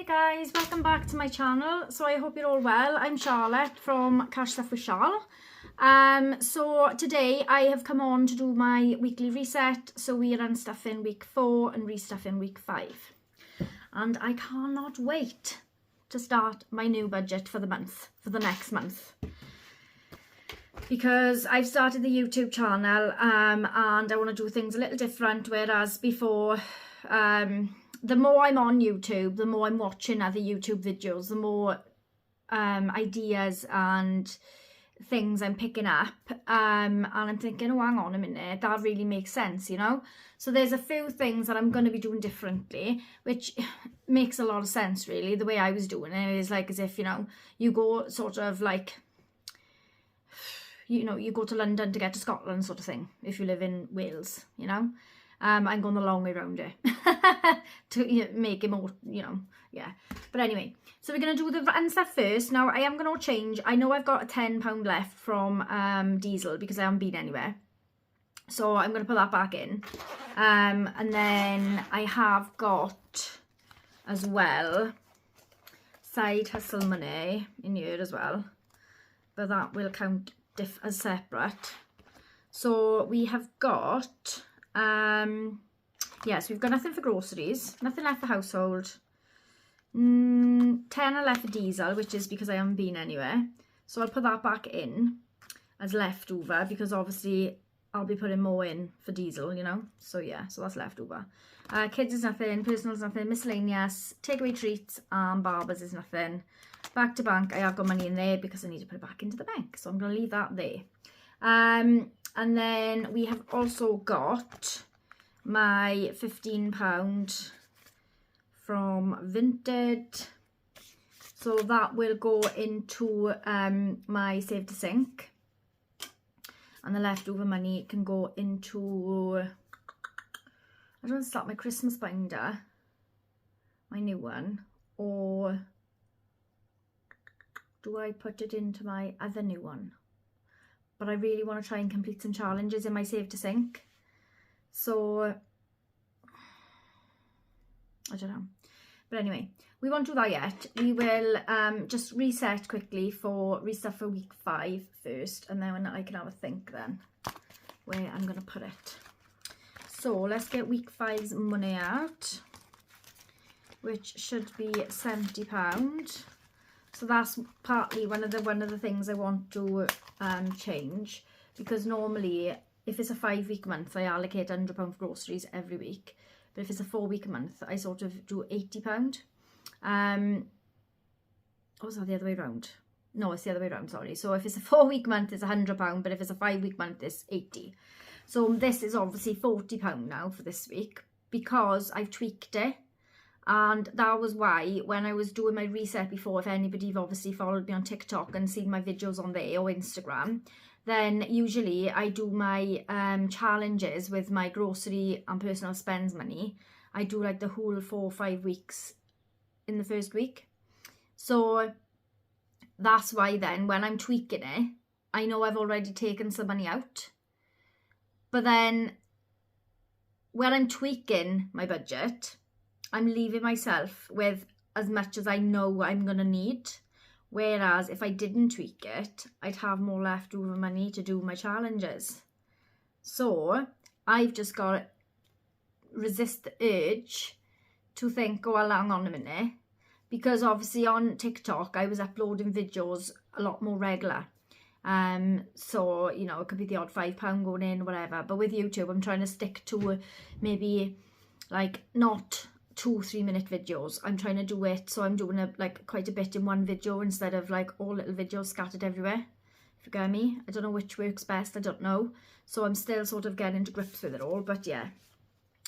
guys, welcome back to my channel. So I hope you're all well. I'm Charlotte from Cash Stuff with Charl. So today I have come on to do my weekly reset. So we are unstuffing week 4 and restuffing week 5. And I cannot wait to start my new budget for the month, for the next month. Because I've started the YouTube channel and I want to do things a little different, whereas before, the more I'm on YouTube, the more I'm watching other YouTube videos, the more ideas and things I'm picking up, and I'm thinking, oh, hang on a minute, that really makes sense, you know. So there's a few things that I'm going to be doing differently, which makes a lot of sense, really. The way I was doing it is like as if, you know, you go sort of like, you know, you go to London to get to Scotland sort of thing, if you live in Wales, you know. I'm going the long way around it to make it more, you know, yeah. But anyway, so we're going to do the Unstuff first. Now, I am going to change. I know I've got a £10 left from diesel because I haven't been anywhere. So I'm going to put that back in. And then I have got, as well, side hustle money in here as well. But that will count as separate. So we have got... yes, we've got nothing for groceries, nothing left for household, 10 are left for diesel, which is because I haven't been anywhere, so I'll put that back in as leftover because obviously I'll be putting more in for diesel, you know, so yeah, so that's leftover. Kids is nothing, personal is nothing, miscellaneous, takeaway treats and barbers is nothing. Back to bank, I have got money in there because I need to put it back into the bank, so I'm going to leave that there. And then we have also got my £15 from Vinted. So that will go into my Save to Sink. And the leftover money can go into... I don't want to start my Christmas binder. My new one. Or do I put it into my other new one? But I really want to try and complete some challenges in my Save to Sink. So, I don't know. But anyway, we won't do that yet. We will just reset quickly for Restuff for week 5 first. And then I can have a think then where I'm going to put it. So, let's get week 5's money out, which should be £70. So that's partly one of the things I want to change, because normally if it's a 5-week month I allocate £100 for groceries every week, but if it's a 4-week month I sort of do £80. Or was that the other way around? No, it's the other way around, sorry. So if it's a 4-week month it's £100, but if it's a 5-week month it's 80. So this is obviously £40 now for this week because I've tweaked it. And that was why when I was doing my reset before, if anybody obviously followed me on TikTok and seen my videos on there or Instagram, then usually I do my challenges with my grocery and personal spends money. I do like the whole 4 or 5 weeks in the first week. So that's why then when I'm tweaking it, I know I've already taken some money out. But then when I'm tweaking my budget, I'm leaving myself with as much as I know I'm going to need. Whereas if I didn't tweak it, I'd have more leftover money to do my challenges. So I've just got to resist the urge to think, oh, well, hang on a minute. Because obviously on TikTok, I was uploading videos a lot more regular. So, you know, it could be the odd £5 going in, whatever. But with YouTube, I'm trying to stick to maybe like not 2-3 minute videos. I'm trying to do it so I'm doing like quite a bit in one video instead of like all little videos scattered everywhere, if you get me. I don't know which works best, I don't know, so I'm still sort of getting to grips with it all. But yeah,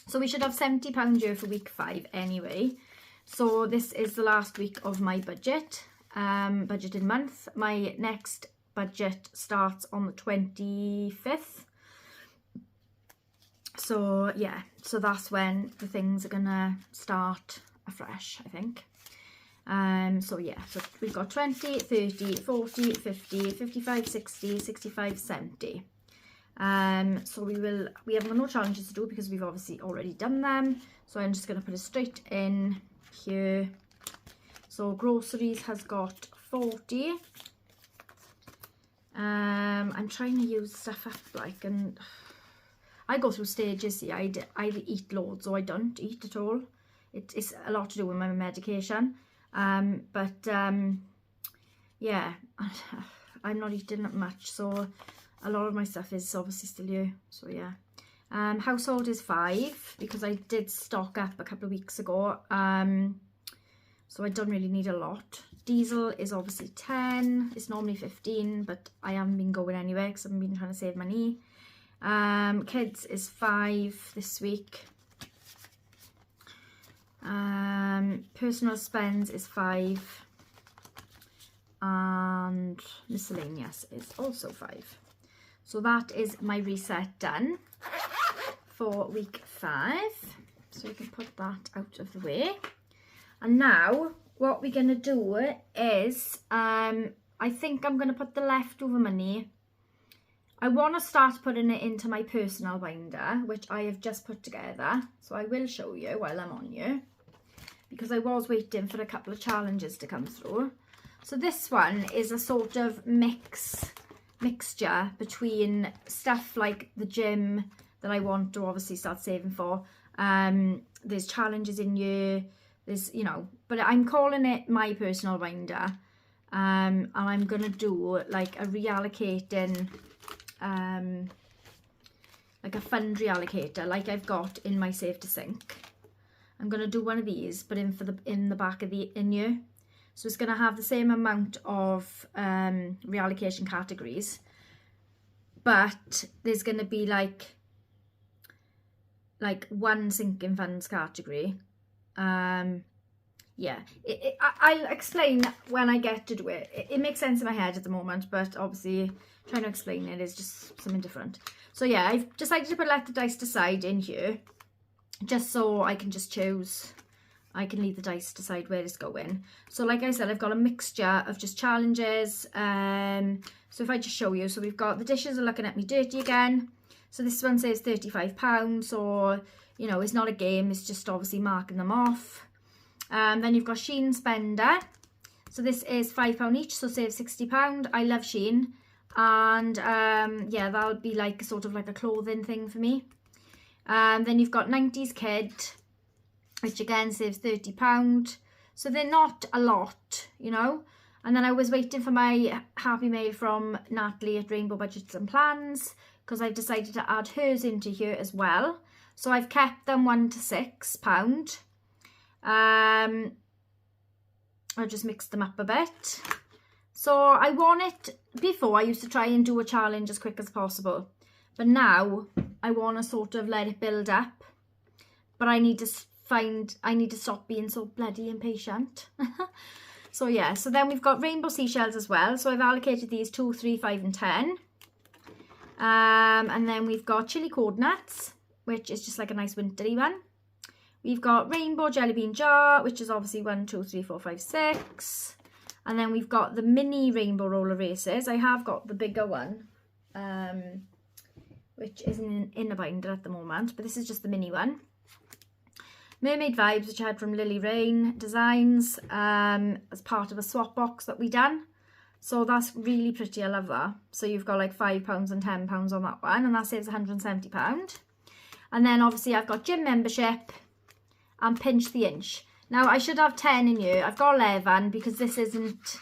so we should have £70 here for week 5 anyway. So this is the last week of my budget, budgeted month. My next budget starts on the 25th. So yeah, so that's when the things are gonna start afresh, I think. So yeah, so we've got 20, 30, 40, 50, 55, 60, 65, 70. So we have no challenges to do because we've obviously already done them. So I'm just gonna put it straight in here So groceries has got 40. I'm trying to use stuff up like, and I go through stages. See, I either eat loads or I don't eat at all. It's a lot to do with my medication. Yeah, I'm not eating that much, so a lot of my stuff is obviously still here. So yeah. Household is 5 because I did stock up a couple of weeks ago. So I don't really need a lot. Diesel is obviously 10. It's normally 15, but I haven't been going anywhere because I've been trying to save money. Kids is 5 this week. Personal spends is 5. And miscellaneous is also 5. So that is my reset done for week 5. So we can put that out of the way. And now what we're going to do is, I think I'm going to put the leftover money. I want to start putting it into my personal binder, which I have just put together. So I will show you while I'm on you, because I was waiting for a couple of challenges to come through. So this one is a sort of mixture between stuff like the gym that I want to obviously start saving for. There's challenges in here. There's, you know, but I'm calling it my personal binder. And I'm going to do like a reallocating, like a fund reallocator, like I've got in my Save to Sink. I'm going to do one of these, but in the back of the here. So it's going to have the same amount of reallocation categories, but there's going to be like one sinking funds category. Yeah, I'll explain when I get to do it. It makes sense in my head at the moment, but obviously trying to explain it is just something different. So yeah, I've decided to let the dice decide in here, just so I can just choose. I can leave the dice decide where it's going. So like I said, I've got a mixture of just challenges. So if I just show you, so we've got the dishes are looking at me dirty again. So this one says £35, or, you know, it's not a game, it's just obviously marking them off. Then you've got Shein Spender. So this is £5 each, so save £60. I love Shein. And yeah, that'll be like sort of like a clothing thing for me. Then you've got 90s Kid, which again saves £30. So they're not a lot, you know. And then I was waiting for my Happy Mail from Natalie at Rainbow Budgets and Plans, because I've decided to add hers into here as well. So I've kept them £1 to £6. I just mixed them up a bit. So I want it, before I used to try and do a challenge as quick as possible, but now I want to sort of let it build up. But I need to stop being so bloody impatient. So yeah, so then we've got rainbow seashells as well. So I've allocated these 2, 3, 5 and 10. And then we've got chili coordinates, which is just like a nice wintry one. We've got rainbow jelly bean jar, which is obviously 1, 2, 3, 4, 5, 6. And then we've got the mini rainbow roller races. I have got the bigger one, which isn't in a binder at the moment, but this is just the mini one. Mermaid Vibes, which I had from Lily Rain Designs, as part of a swap box that we done. So that's really pretty, I love that. So you've got like £5 and £10 on that one, and that saves £170. And then obviously I've got gym membership and pinch the inch. Now I should have 10 in here. I've got 11 because this isn't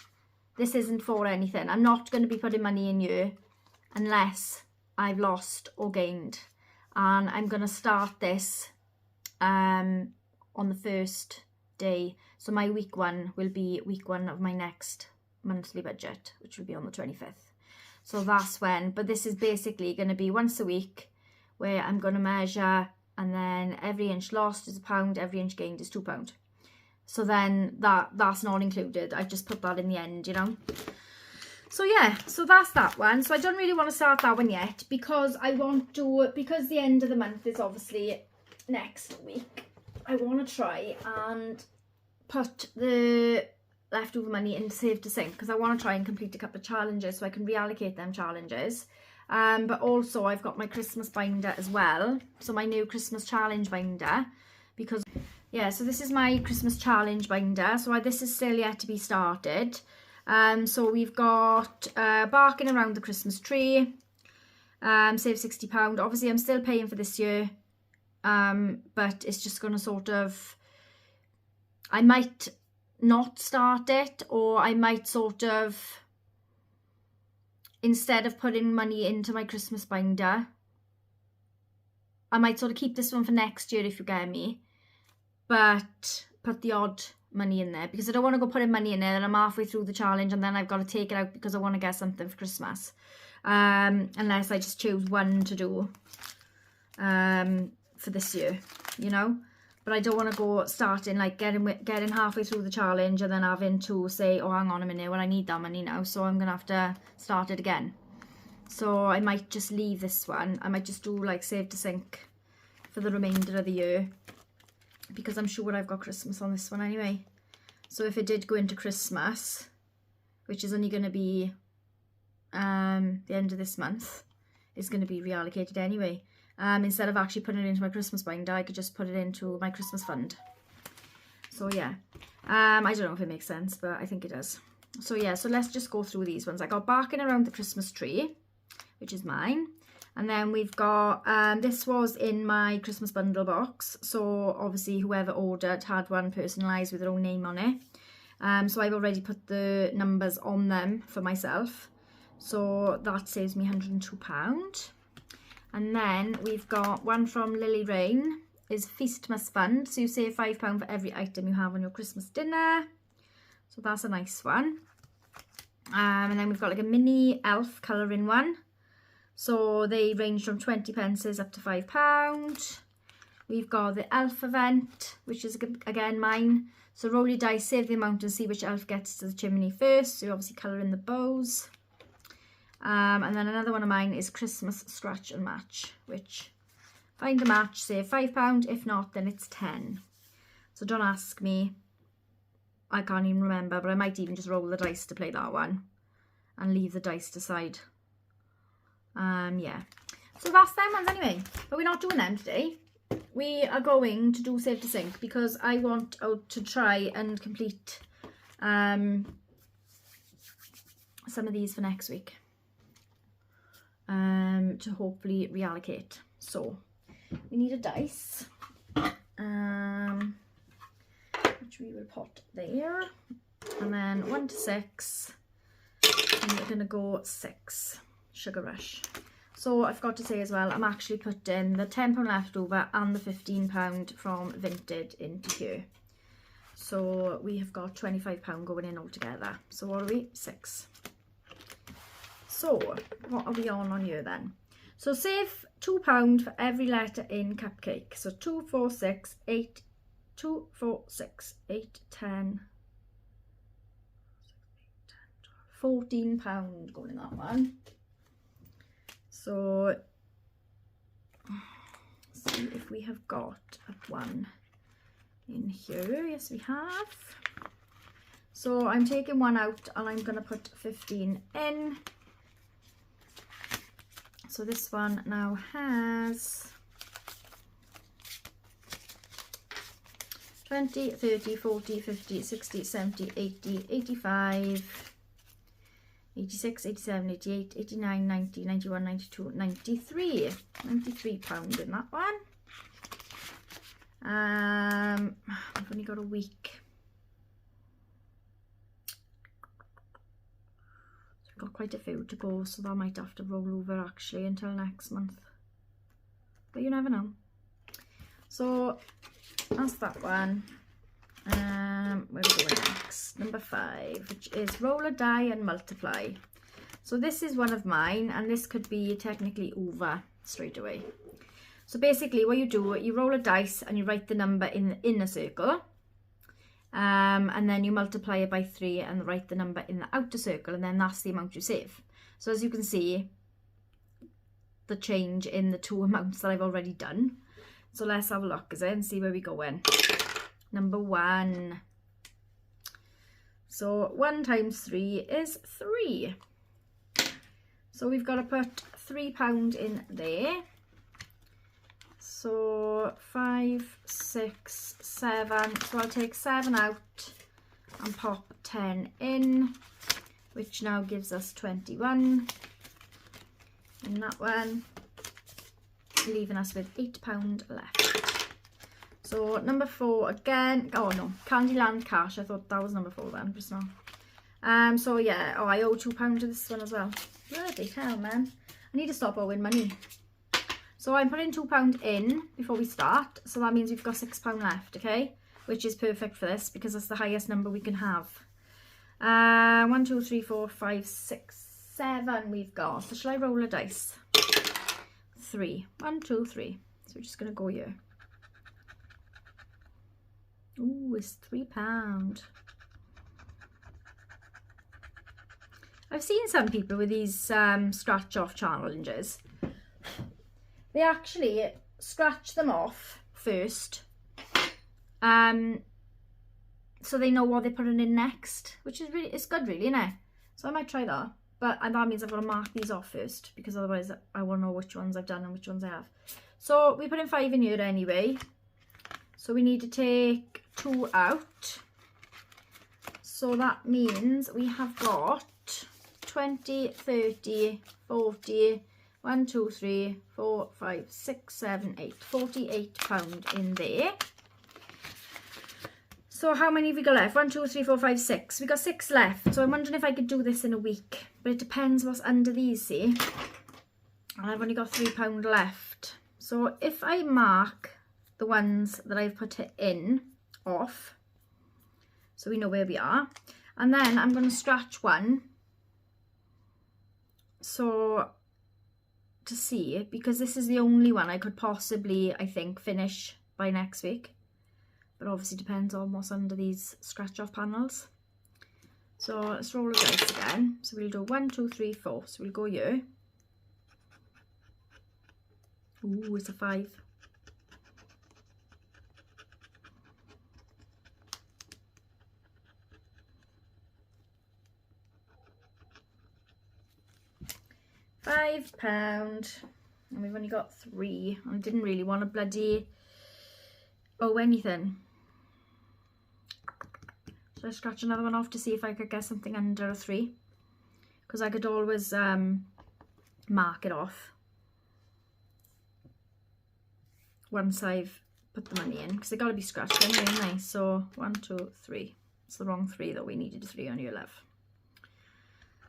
for anything. I'm not going to be putting money in here unless I've lost or gained. And I'm going to start this on the first day. So my week 1 will be week 1 of my next monthly budget, which will be on the 25th. So that's when, but this is basically going to be once a week where I'm going to measure, and then every inch lost is £1, every inch gained is £2. So then that's not included. I just put that in the end, you know. So yeah, so that's that one. So I don't really want to start that one yet because I want to, because the end of the month is obviously next week. I want to try and put the leftover money into Save to Sink because I want to try and complete a couple of challenges so I can reallocate them challenges. But also I've got my Christmas binder as well. So my new Christmas challenge binder, because yeah, so this is my Christmas challenge binder. So this is still yet to be started. So we've got barking around the Christmas tree, save £60. Obviously I'm still paying for this year, but it's just going to sort of, I might not start it, or I might sort of, instead of putting money into my Christmas binder, I might sort of keep this one for next year, if you get me, but put the odd money in there, because I don't want to go putting money in there and I'm halfway through the challenge and then I've got to take it out because I want to get something for Christmas, unless I just choose one to do for this year, you know. But I don't want to go starting, like getting halfway through the challenge and then having to say, oh, hang on a minute, well, I need that money now, so I'm going to have to start it again. So I might just leave this one. I might just do like save to sink for the remainder of the year, because I'm sure I've got Christmas on this one anyway. So if it did go into Christmas, which is only going to be the end of this month, it's going to be reallocated anyway. Instead of actually putting it into my Christmas binder, I could just put it into my Christmas fund. So yeah, I don't know if it makes sense, but I think it does. So yeah, so let's just go through these ones. I got barking around the Christmas tree, which is mine. And then we've got, this was in my Christmas bundle box. So obviously whoever ordered had one personalised with their own name on it. So I've already put the numbers on them for myself. So that saves me £102. And then we've got one from Lily Rain, is Feast Must Fund. So you save £5 for every item you have on your Christmas dinner. So that's a nice one. And then we've got like a mini elf colouring one. So they range from 20 pences up to £5. We've got the elf event, which is again mine. So roll your dice, save the amount and see which elf gets to the chimney first. So you obviously colour in the bows. And then another one of mine is Christmas Scratch and Match, which find a match, save £5. If not, then it's 10. So don't ask me. I can't even remember, but I might even just roll the dice to play that one and leave the dice aside. Yeah. So that's them ones anyway. But we're not doing them today. We are going to do Save to Sink because I want to try and complete some of these for next week. To hopefully reallocate. So we need a dice, which we will put there, and then 1 to 6, and we're gonna go 6. Sugar Rush. So I forgot to say as well, I'm actually putting the £10 leftover and the £15 from Vinted into here. So we have got £25 going in altogether. So what are we? 6. So what are we on here then? So save £2 for every letter in Cupcake. So 2, 4, 6, 8, 2, 4, 6, 8, 10, £14 going in that one. So see if we have got a 1 in here. Yes, we have. So I'm taking 1 out and I'm going to put 15 in. So this one now has 20, 30, 40, 50, 60, 70, 80, 85, 86, 87, 88, 89, 90, 91, 92, 93. £93 in that one. I've only got a week. So I've got quite a few to go, so that might have to roll over actually until next month. But you never know. So that's that one. Where are we going next? Number 5, which is roll a die and multiply. So this is one of mine, and this could be technically over straight away. So basically what you do, you roll a dice and you write the number in the inner circle, and then you multiply it by 3 and write the number in the outer circle, and then that's the amount you save. So as you can see, the change in the 2 amounts that I've already done. So let's have a look and see where we go in. Number 1. So 1 times 3 is 3. So we've got to put £3 in there. So 5, 6, 7. So I'll take 7 out and pop 10 in, which now gives us 21 in that one, leaving us with £8 left. So number 4 again. Oh no, Candyland Cash. I thought that was number 4 then, just now. So yeah, oh, I owe £2 to this one as well. Bloody hell, man. I need to stop owing money. So I'm putting £2 in before we start. So that means we've got £6 left, okay? Which is perfect for this because that's the highest number we can have. 1, 2, 3, 4, 5, 6, 7 we've got. So shall I roll a dice? 3. 1, 2, 3. So we're just going to go here. Ooh, it's £3. I've seen some people with these scratch off challenges. They actually scratch them off first, so they know what they're putting in next, which is really, it's good really, isn't it? So I might try that, but that means I've got to mark these off first, because otherwise I won't know which ones I've done and which ones I have. So we put in 5 in here anyway, so we need to take 2 out. So that means we have got 20, 30, 40, 1, 2, 3, 4, 5, 6, 7, 8, £48 in there. So how many have we got left? 1, 2, 3, 4, 5, 6. We got 6 left. So I'm wondering if I could do this in a week, but it depends what's under these, see? And I've only got £3 left. So if I mark the ones that I've put it in off, so we know where we are, and then I'm going to scratch one. So to see, because this is the only one I could possibly, I think, finish by next week, but obviously depends on what's under these scratch off panels. So let's roll the dice again. So we'll do 1, 2, 3, 4. So we'll go here. Ooh, it's a 5. £5, and we've only got 3. I didn't really want to bloody owe anything. Should I scratch another one off to see if I could get something under a 3? Because I could always mark it off once I've put the money in, because they got to be scratched anyway, haven't they? So 1, 2, 3. It's the wrong 3 though. We needed a 3 on your left.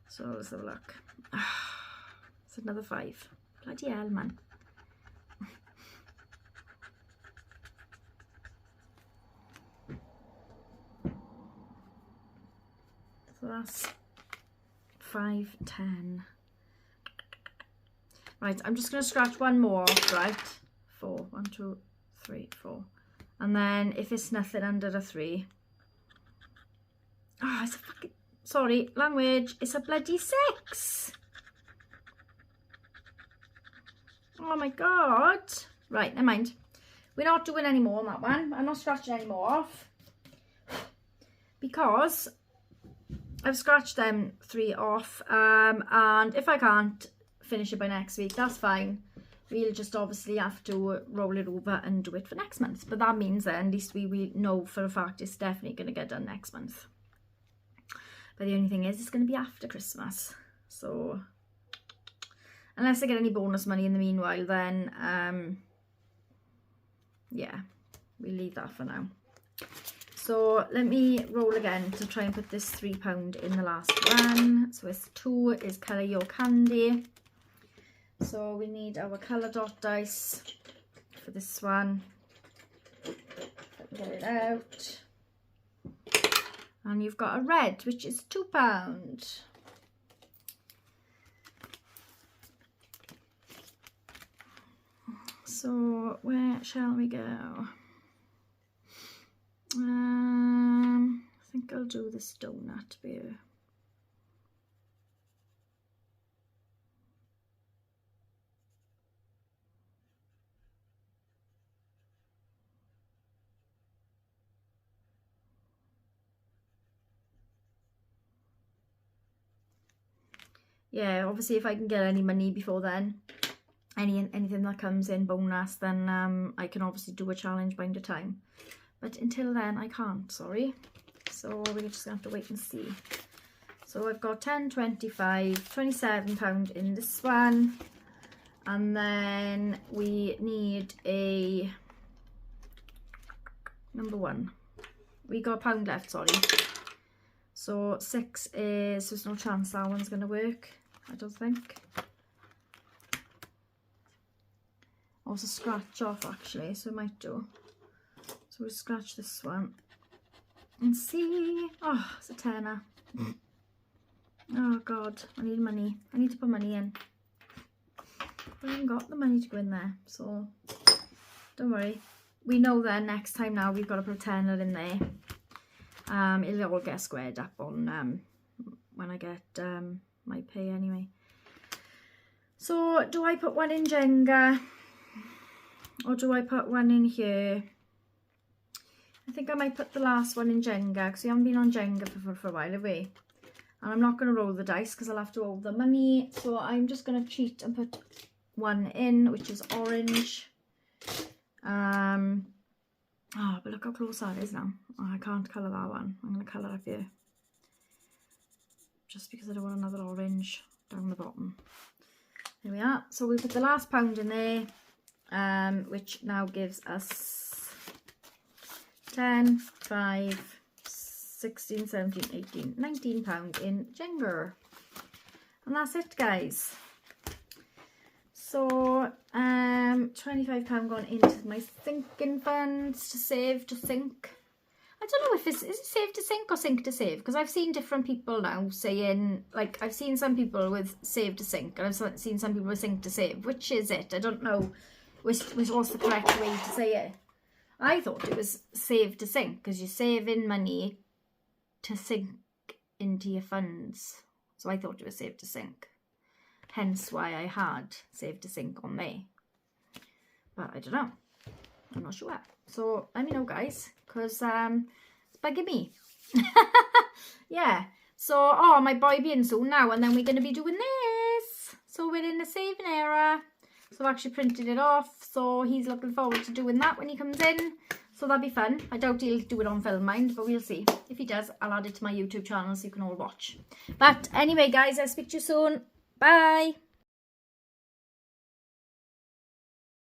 So let's have a look. It's another 5. Bloody hell, man. So that's 5, 10. Right, I'm just going to scratch one more off, right? 4. 1, 2, 3, 4. And then if it's nothing under a 3. Oh, it's a fucking... Sorry, language. It's a bloody 6. Oh my god. Right, never mind. We're not doing any more on that one. I'm not scratching any more off, because I've scratched them 3 off. And if I can't finish it by next week, that's fine. We'll just obviously have to roll it over and do it for next month. But that means then at least we know for a fact it's definitely going to get done next month. But the only thing is, it's going to be after Christmas. So unless I get any bonus money in the meanwhile, then yeah, we'll leave that for now. So let me roll again to try and put this £3 in the last one. So it's 2 is Colour Your Candy. So we need our colour dot dice for this one. Let me get it out. And you've got a red, which is £2. So where shall we go? I think I'll do this donut beer. Yeah, obviously if I can get any money before then, anything that comes in bonus, then I can obviously do a challenge by the time. But until then, I can't, sorry. So we're just going to have to wait and see. So I've got 10, 25, £27 in this one. And then we need a number 1. We got £1 left, sorry. So 6 is, there's no chance that one's going to work, I don't think. Oh, it's a scratch off actually, so it might do. So we'll scratch this one and see. Oh, it's a tenner. Oh God, I need money. I need to put money in. I haven't got the money to go in there, so don't worry. We know that next time now we've got to put a tenner in there. It'll all get squared up on when I get my pay anyway. So do I put one in Jenga or do I put one in here? I think I might put the last one in Jenga because we haven't been on Jenga for a while, have we? And I'm not going to roll the dice because I'll have to hold the money. So I'm just going to cheat and put one in, which is orange. Oh, but look how close that is now. Oh, I can't colour that one. I'm going to colour up here. Just because I don't want another orange down the bottom. There we are. So we put the last £1 in there, which now gives us 10, 5, 16, 17, 18, £19 in Jenga. And that's it, guys. So, £25 gone into my sinking funds to save to sink. I don't know if is it save to sink or sink to save, because I've seen different people now saying, like, I've seen some people with save to sink and I've seen some people with sink to save. Which is it? I don't know which was the correct way to say it. I thought it was save to sink because you're saving money to sink into your funds. So I thought it was save to sink. Hence why I had save to sink on there. But I don't know. I'm not sure. So let me know, guys, because it's bugging me. Yeah. So, oh, my boy being soon now, and then we're going to be doing this. So we're in the saving era. So I've actually printed it off. So he's looking forward to doing that when he comes in. So that'll be fun. I doubt he'll do it on film mind, but we'll see. If he does, I'll add it to my YouTube channel so you can all watch. But anyway, guys, I'll speak to you soon. Bye.